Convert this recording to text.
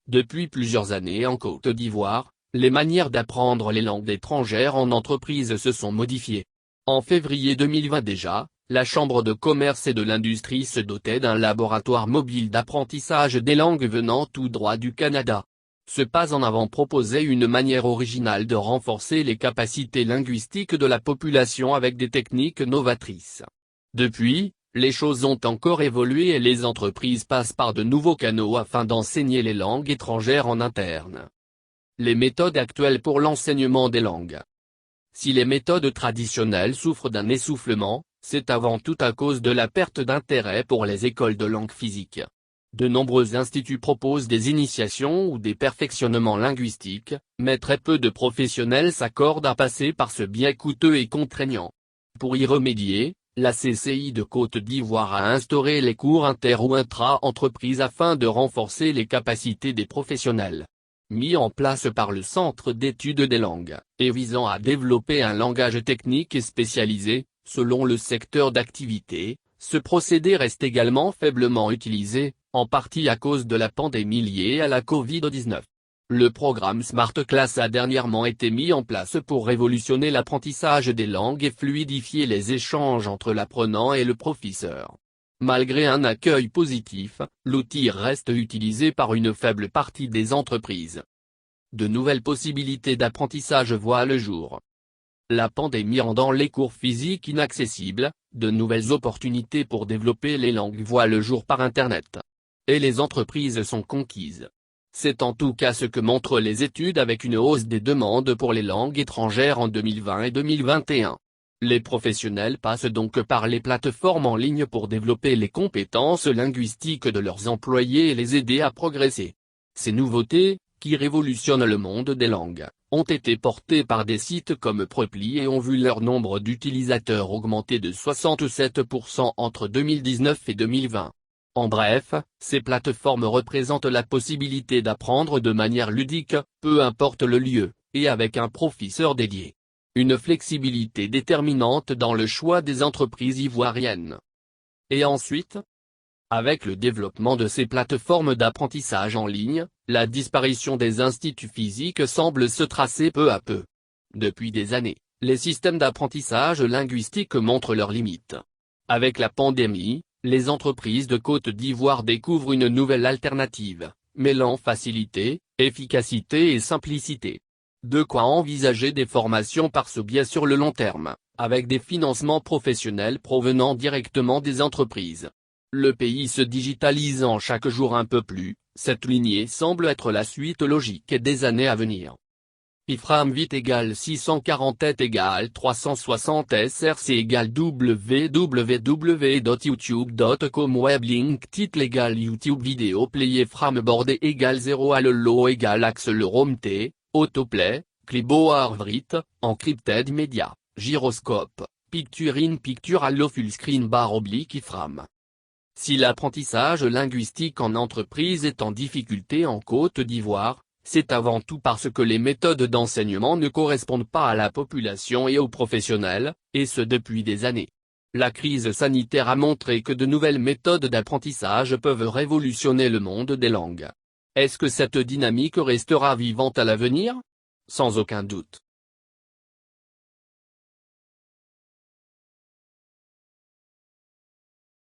Depuis plusieurs années en Côte d'Ivoire, les manières d'apprendre les langues étrangères en entreprise se sont modifiées. En février 2020 déjà, la Chambre de commerce et de l'industrie se dotait d'un laboratoire mobile d'apprentissage des langues venant tout droit du Canada. Ce pas en avant proposait une manière originale de renforcer les capacités linguistiques de la population avec des techniques novatrices. Depuis, les choses ont encore évolué et les entreprises passent par de nouveaux canaux afin d'enseigner les langues étrangères en interne. Les méthodes actuelles pour l'enseignement des langues. Si les méthodes traditionnelles souffrent d'un essoufflement, c'est avant tout à cause de la perte d'intérêt pour les écoles de langue physique. De nombreux instituts proposent des initiations ou des perfectionnements linguistiques, mais très peu de professionnels s'accordent à passer par ce biais coûteux et contraignant. Pour y remédier, la CCI de Côte d'Ivoire a instauré les cours inter- ou intra-entreprises afin de renforcer les capacités des professionnels. Mis en place par le Centre d'études des langues, et visant à développer un langage technique et spécialisé, selon le secteur d'activité, ce procédé reste également faiblement utilisé, en partie à cause de la pandémie liée à la Covid-19. Le programme Smart Class a dernièrement été mis en place pour révolutionner l'apprentissage des langues et fluidifier les échanges entre l'apprenant et le professeur. Malgré un accueil positif, l'outil reste utilisé par une faible partie des entreprises. De nouvelles possibilités d'apprentissage voient le jour. La pandémie rendant les cours physiques inaccessibles, de nouvelles opportunités pour développer les langues voient le jour par Internet. Et les entreprises sont conquises. C'est en tout cas ce que montrent les études avec une hausse des demandes pour les langues étrangères en 2020 et 2021. Les professionnels passent donc par les plateformes en ligne pour développer les compétences linguistiques de leurs employés et les aider à progresser. Ces nouveautés, qui révolutionnent le monde des langues, ont été portées par des sites comme Preply et ont vu leur nombre d'utilisateurs augmenter de 67% entre 2019 et 2020. En bref, ces plateformes représentent la possibilité d'apprendre de manière ludique, peu importe le lieu, et avec un professeur dédié. Une flexibilité déterminante dans le choix des entreprises ivoiriennes. Et ensuite ? Avec le développement de ces plateformes d'apprentissage en ligne, la disparition des instituts physiques semble se tracer peu à peu. Depuis des années, les systèmes d'apprentissage linguistique montrent leurs limites. Avec la pandémie, les entreprises de Côte d'Ivoire découvrent une nouvelle alternative, mêlant facilité, efficacité et simplicité. De quoi envisager des formations par ce biais sur le long terme, avec des financements professionnels provenant directement des entreprises. Le pays se digitalisant chaque jour un peu plus, cette lignée semble être la suite logique des années à venir. Ifram 8 = 640 = 360 src = www.youtube.com weblink title = YouTube vidéo play frame bordé = 0 allo = axe le rom t, autoplay, clipboard vrit, encrypted media, gyroscope, picture in picture allo full screen bar oblique ifram. Si l'apprentissage linguistique en entreprise est en difficulté en Côte d'Ivoire, c'est avant tout parce que les méthodes d'enseignement ne correspondent pas à la population et aux professionnels, et ce depuis des années. La crise sanitaire a montré que de nouvelles méthodes d'apprentissage peuvent révolutionner le monde des langues. Est-ce que cette dynamique restera vivante à l'avenir ? Sans aucun doute.